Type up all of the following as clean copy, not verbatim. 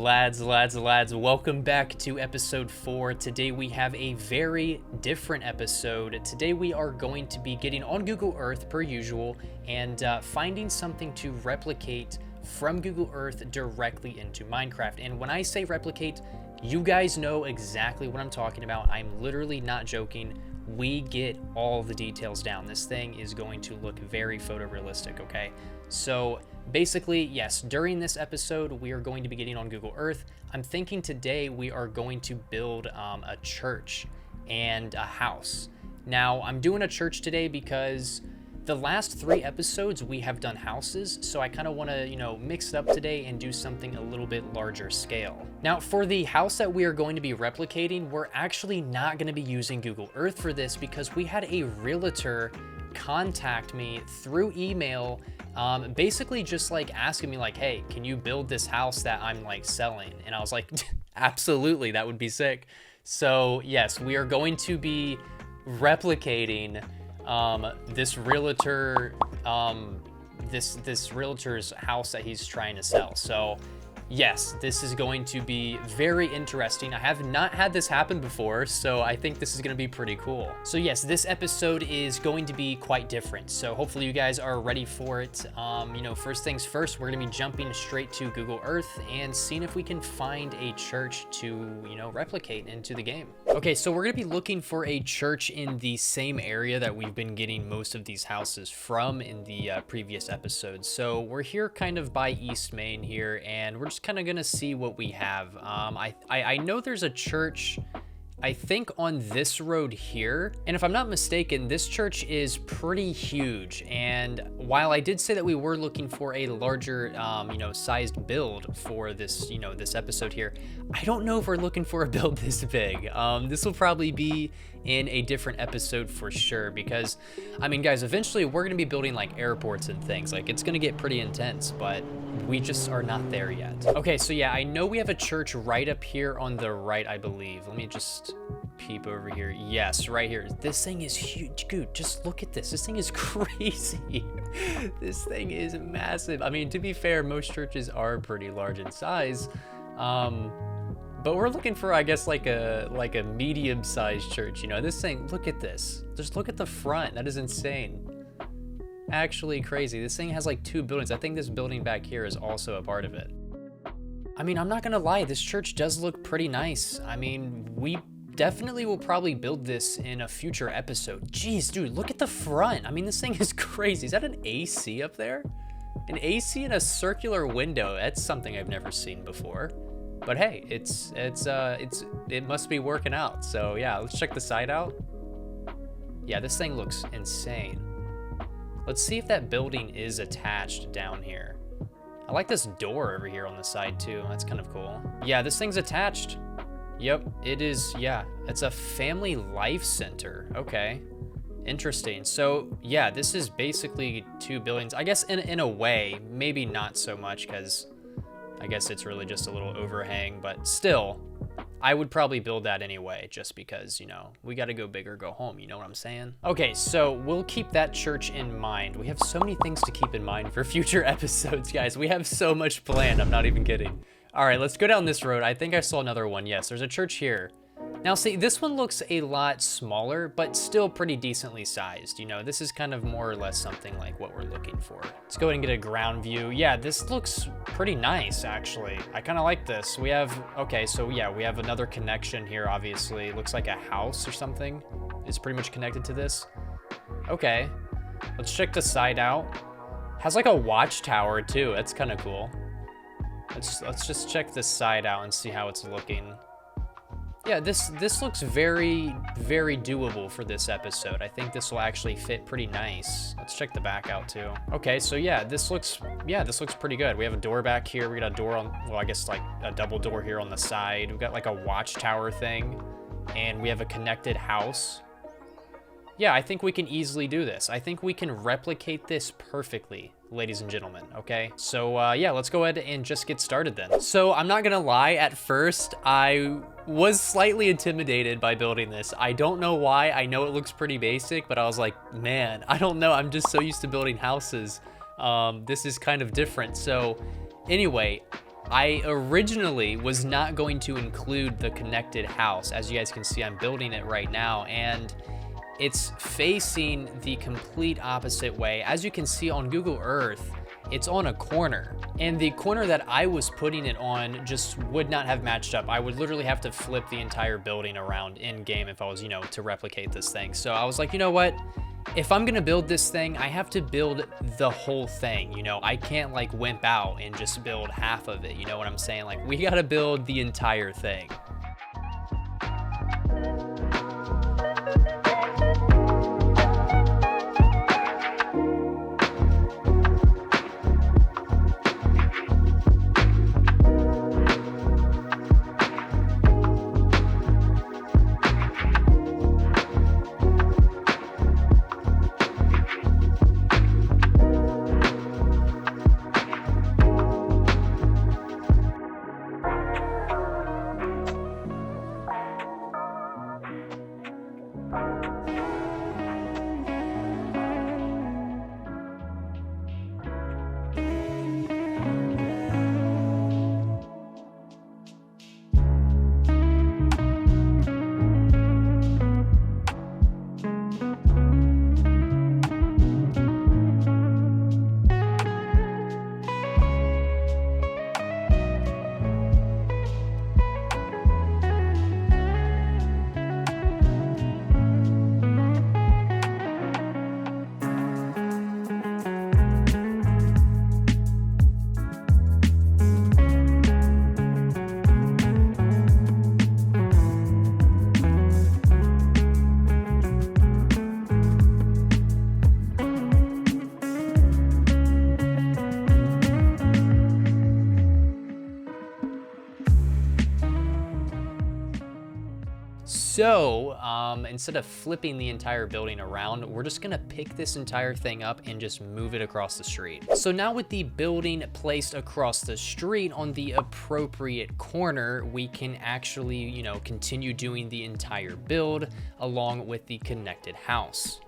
Lads, welcome back to episode 4. Today we have a very different episode. Today we are going to be getting on Google Earth per usual and finding something to replicate from Google Earth directly into Minecraft. And when I say replicate, you guys know exactly what I'm talking about. I'm literally not joking. We get all the details down. This thing is going to look very photorealistic, okay? So basically, yes, during this episode, we are going to be getting on Google Earth. I'm thinking today we are going to build a church and a house. Now, I'm doing a church today because the last 3 episodes we have done houses, so I kind of want to, mix it up today and do something a little bit larger scale. Now, for the house that we are going to be replicating, we're actually not going to be using Google Earth for this because we had a realtor contact me through email, basically just like asking me like, hey, can you build this house that I'm like selling? And I was like, absolutely, that would be sick. So yes, we are going to be replicating this realtor, this realtor's house that he's trying to sell. So yes, this is going to be very interesting. I have not had this happen before, so I think this is going to be pretty cool. So yes, this episode is going to be quite different. So hopefully you guys are ready for it. First things first, we're going to be jumping straight to Google Earth and seeing if we can find a church to, replicate into the game. Okay, so we're going to be looking for a church in the same area that we've been getting most of these houses from in the previous episodes. So we're here kind of by East Main here, and we're just kind of gonna see what we have. I know there's a church, I think on this road here, and if I'm not mistaken, this church is pretty huge. And while I did say that we were looking for a larger, sized build for this, this episode here, I don't know if we're looking for a build this big. This will probably be in a different episode for sure, because I mean, guys, eventually we're gonna be building like airports and things. Like, it's gonna get pretty intense, but we just are not there yet. Okay, so yeah, I know we have a church right up here on the right, I believe. Let me just peep over here. Yes, right here. This thing is huge, dude. Just look at this. This thing is crazy. This thing is massive. I mean, to be fair, most churches are pretty large in size. But we're looking for, I guess, like a medium-sized church. This thing, look at this. Just look at the front. That is insane. Actually crazy. This thing has like 2 buildings. I think this building back here is also a part of it. I mean, I'm not gonna lie, this church does look pretty nice. I mean, we definitely will probably build this in a future episode. Jeez, dude, look at the front. I mean, this thing is crazy. Is that an AC up there? An AC in a circular window. That's something I've never seen before. But hey, it must be working out. So yeah, let's check the side out. Yeah, this thing looks insane. Let's see if that building is attached down here. I like this door over here on the side too. That's kind of cool. Yeah, this thing's attached. Yep, it is. Yeah, it's a family life center. Okay, interesting. So yeah, this is basically 2 buildings. I guess in a way, maybe not so much, because I guess it's really just a little overhang, but still, I would probably build that anyway, just because, we got to go big or go home. You know what I'm saying? Okay, so we'll keep that church in mind. We have so many things to keep in mind for future episodes, guys. We have so much planned. I'm not even kidding. All right, let's go down this road. I think I saw another one. Yes, there's a church here. Now, see, this one looks a lot smaller, but still pretty decently sized. This is kind of more or less something like what we're looking for. Let's go ahead and get a ground view. Yeah, this looks pretty nice, actually. I kind of like this. We have, okay, so yeah, we have another connection here, obviously. It looks like a house or something is pretty much connected to this. Okay, let's check the side out. Has like a watchtower too. That's kind of cool. Let's just check this side out and see how it's looking. Yeah, this looks very, very doable for this episode. I think this will actually fit pretty nice. Let's check the back out too. Okay, so yeah, this looks pretty good. We have a door back here. We got a door on, well, I guess like a double door here on the side. We've got like a watchtower thing, and we have a connected house. Yeah, I think we can easily do this. I think we can replicate this perfectly, ladies and gentlemen, okay? So yeah, let's go ahead and just get started then. So I'm not gonna lie, at first, I was slightly intimidated by building this. I don't know why. I know it looks pretty basic, but I was like, man, I don't know. I'm just so used to building houses. This is kind of different. So anyway, I originally was not going to include the connected house. As you guys can see, I'm building it right now, and it's facing the complete opposite way. As you can see on Google Earth, it's on a corner, and the corner that I was putting it on just would not have matched up. I would literally have to flip the entire building around in game if I was, to replicate this thing. So I was like, you know what? If I'm gonna build this thing, I have to build the whole thing. I can't like wimp out and just build half of it. You know what I'm saying? Like, we gotta build the entire thing. So instead of flipping the entire building around, we're just gonna pick this entire thing up and just move it across the street. So now with the building placed across the street on the appropriate corner, we can actually, continue doing the entire build along with the connected house.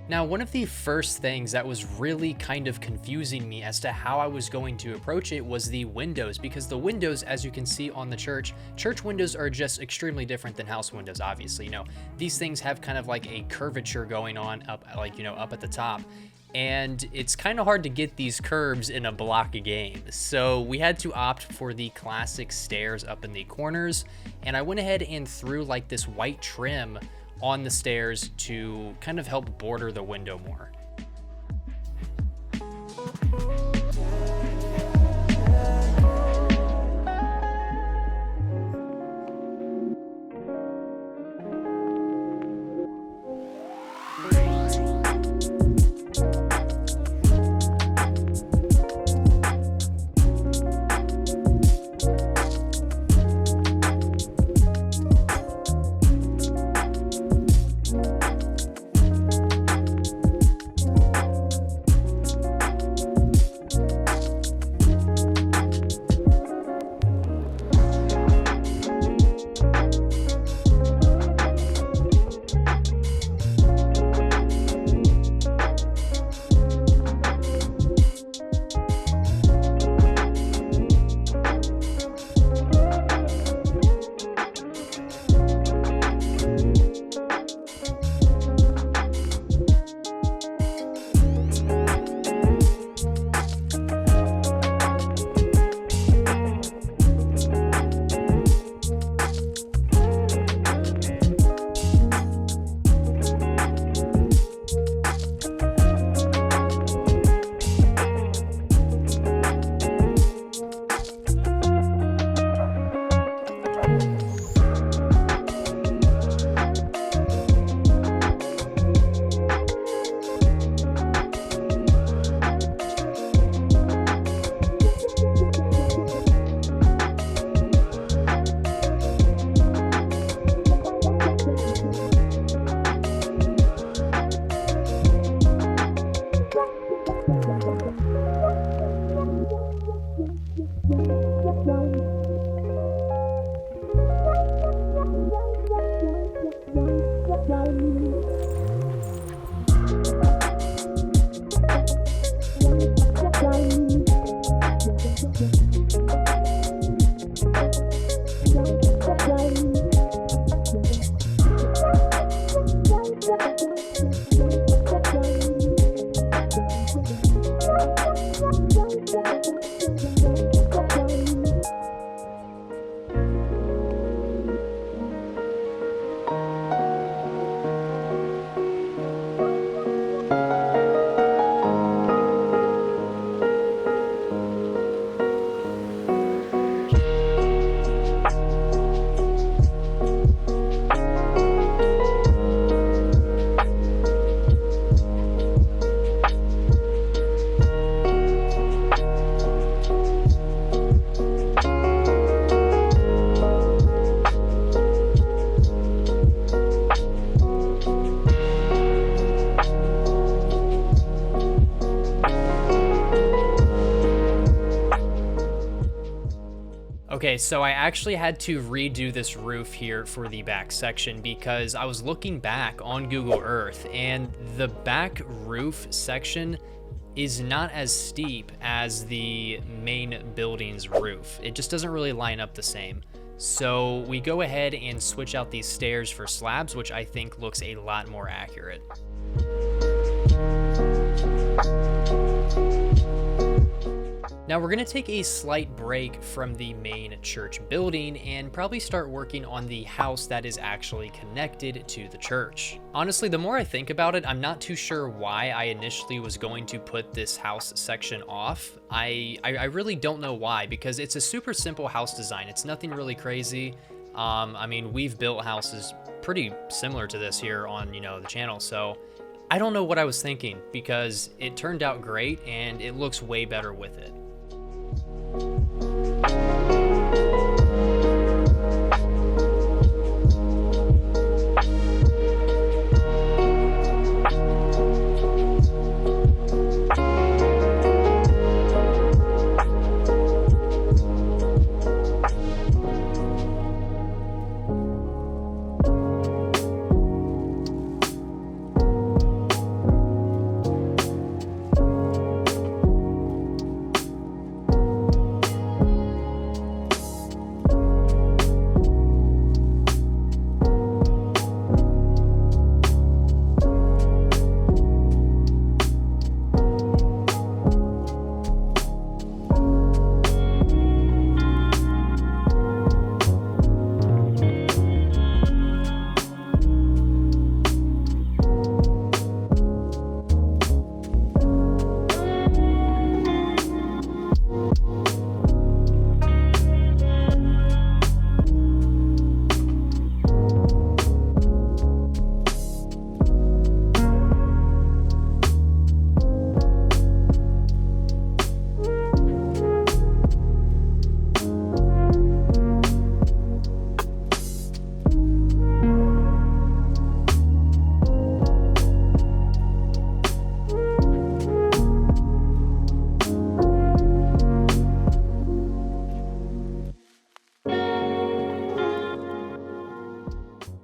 Now, one of the first things that was really kind of confusing me as to how I was going to approach it was the windows, because the windows, as you can see on the church windows are just extremely different than house windows, obviously. These things have kind of like a curvature going on up, up at the top. And it's kind of hard to get these curves in a block game. So we had to opt for the classic stairs up in the corners. And I went ahead and threw like this white trim on the stairs to kind of help border the window more. Okay, so I actually had to redo this roof here for the back section because I was looking back on Google Earth and the back roof section is not as steep as the main building's roof. It just doesn't really line up the same. So we go ahead and switch out these stairs for slabs, which I think looks a lot more accurate. Now we're gonna take a slight break from the main church building and probably start working on the house that is actually connected to the church. Honestly, the more I think about it, I'm not too sure why I initially was going to put this house section off. I really don't know why, because it's a super simple house design. It's nothing really crazy. I mean, we've built houses pretty similar to this here on, the channel, so I don't know what I was thinking because it turned out great and it looks way better with it.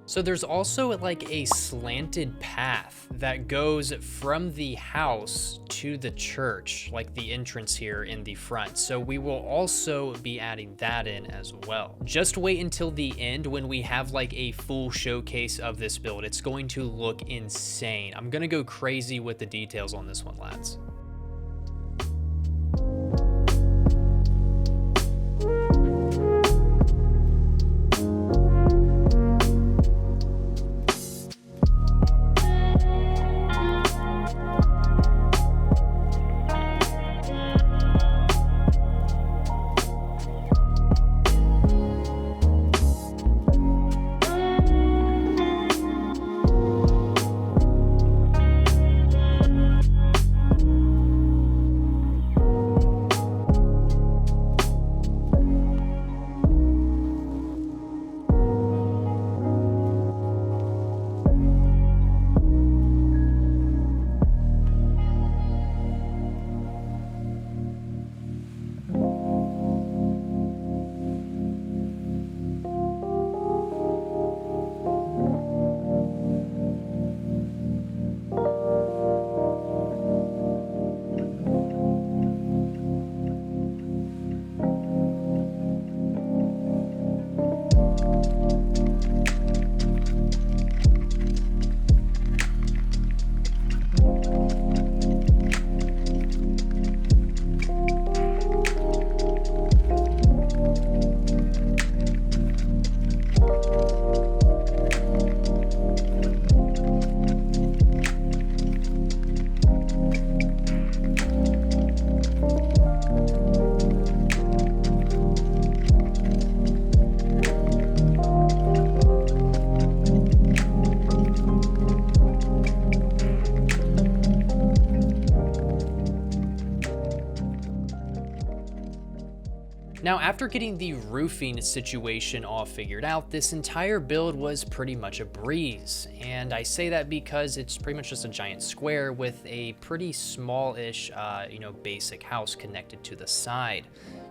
So there's also like a slanted path that goes from the house to the church, like the entrance here in the front. So we will also be adding that in as well. Just wait until the end when we have like a full showcase of this build. It's going to look insane. I'm gonna go crazy with the details on this one, lads. Now, after getting the roofing situation all figured out, this entire build was pretty much a breeze. And I say that because it's pretty much just a giant square with a pretty small-ish, basic house connected to the side.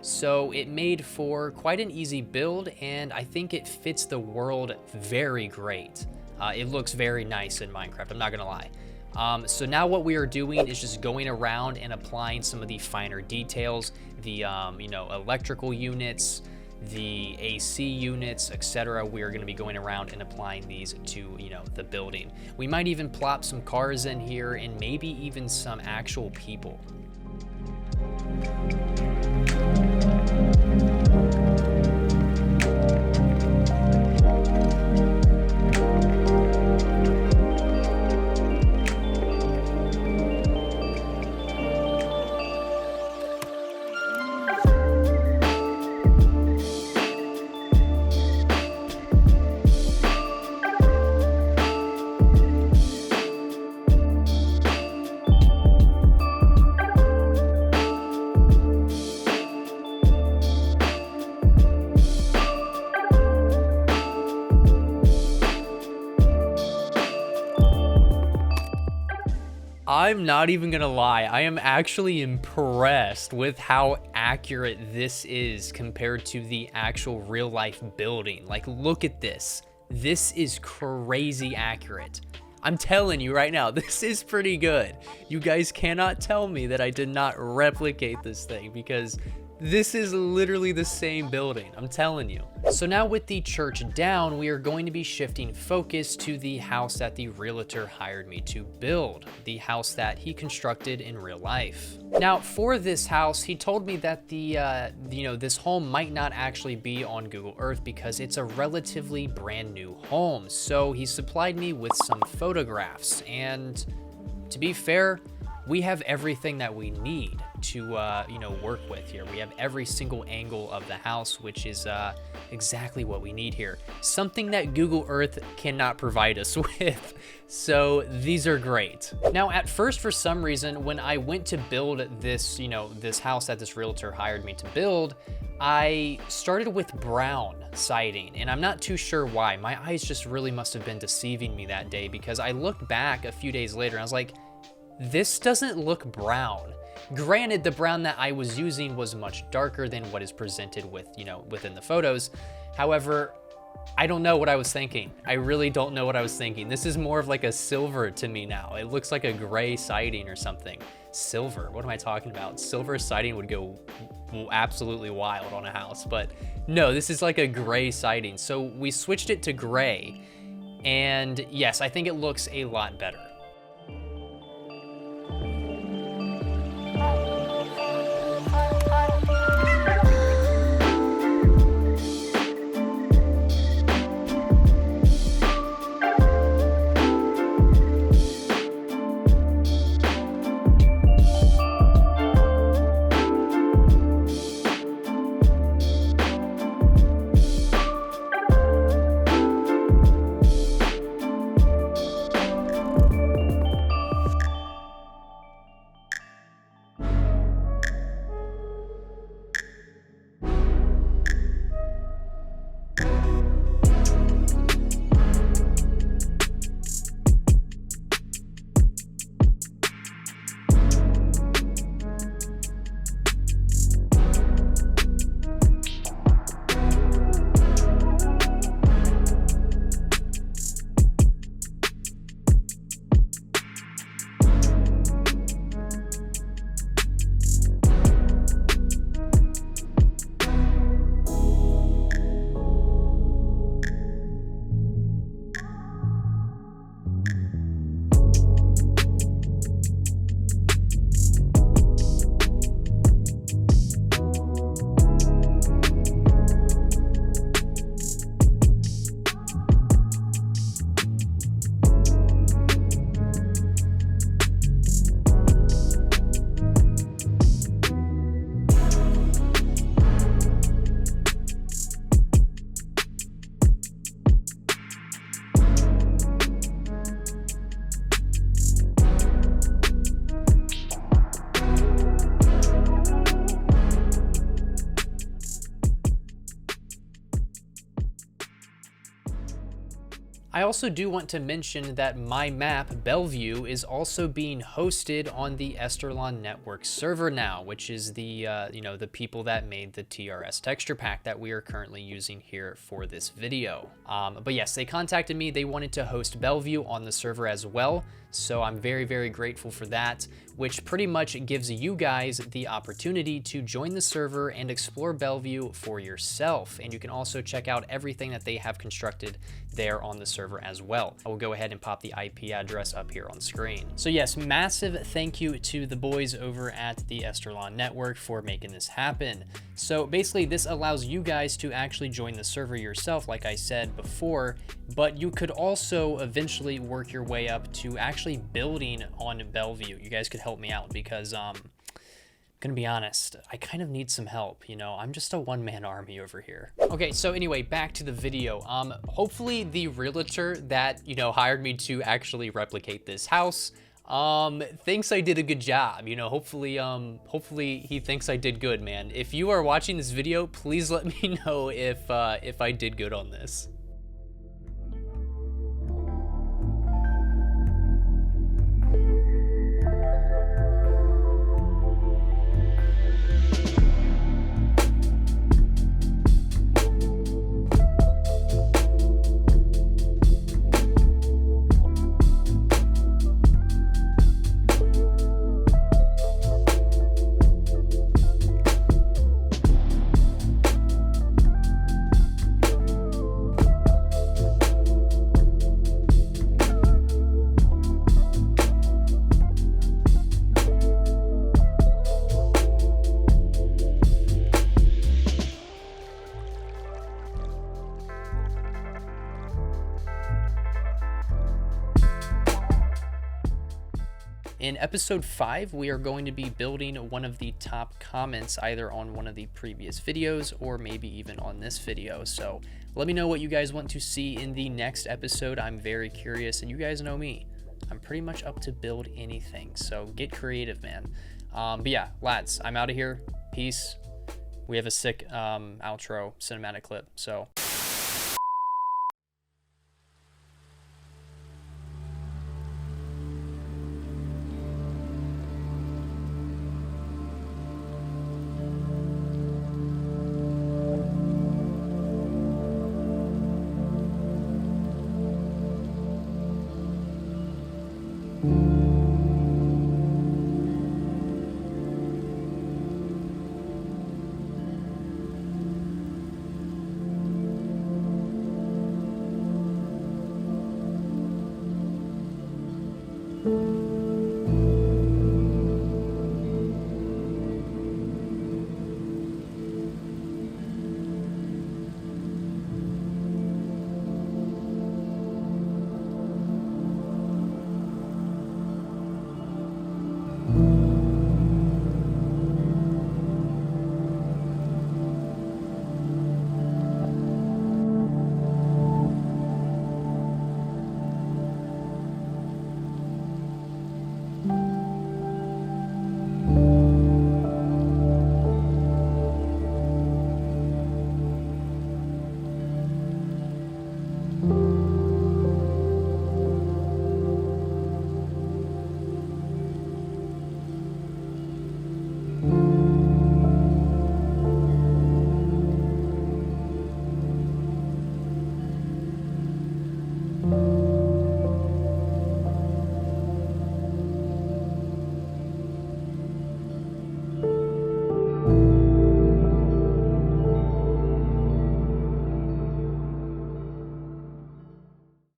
So it made for quite an easy build, and I think it fits the world very great. It looks very nice in Minecraft, I'm not gonna lie. So now what we are doing is just going around and applying some of the finer details, the electrical units, the AC units, etc. We are going to be going around and applying these to the building. We might even plop some cars in here and maybe even some actual people. I'm not even gonna lie, I am actually impressed with how accurate this is compared to the actual real life building. Like, look at this. This is crazy accurate. I'm telling you right now, this is pretty good. You guys cannot tell me that I did not replicate this thing, because this is literally the same building, I'm telling you. So now with the church down, we are going to be shifting focus to the house that the realtor hired me to build, the house that he constructed in real life. Now for this house, he told me that this home might not actually be on Google Earth because it's a relatively brand new home. So he supplied me with some photographs, and to be fair, we have everything that we need to work with here. We have every single angle of the house, which is exactly what we need here. Something that Google Earth cannot provide us with. So these are great. Now, at first, for some reason, when I went to build this, this house that this realtor hired me to build, I started with brown siding, and I'm not too sure why. My eyes just really must have been deceiving me that day, because I looked back a few days later and I was like, this doesn't look brown. Granted, the brown that I was using was much darker than what is presented with, within the photos. However, I don't know what I was thinking. I really don't know what I was thinking. This is more of like a silver to me now. It looks like a gray siding or something. Silver, what am I talking about? Silver siding would go absolutely wild on a house, but no, this is like a gray siding. So we switched it to gray, and yes, I think it looks a lot better. I also do want to mention that my map, Bellevue, is also being hosted on the Esterlon Network server now, which is the, the people that made the TRS texture pack that we are currently using here for this video. But yes, they contacted me. They wanted to host Bellevue on the server as well. So I'm very, very grateful for that, which pretty much gives you guys the opportunity to join the server and explore Bellevue for yourself. And you can also check out everything that they have constructed there on the server as well. I will go ahead and pop the IP address up here on screen. So yes, massive thank you to the boys over at the Esterlon Network for making this happen. So basically this allows you guys to actually join the server yourself, like I said before, but you could also eventually work your way up to actually building on Bellevue. You guys could help me out because gonna be honest, I kind of need some help. I'm just a one-man army over here. Okay, so anyway, back to the video. Hopefully the realtor that hired me to actually replicate this house thinks I did a good job. Hopefully he thinks I did good, man. If you are watching this video, please let me know if I did good on this. In episode 5, we are going to be building one of the top comments either on one of the previous videos or maybe even on this video. So let me know what you guys want to see in the next episode. I'm very curious, and you guys know me. I'm pretty much up to build anything, so get creative, man. But yeah, lads, I'm out of here. Peace. We have a sick outro cinematic clip, so... Thank you.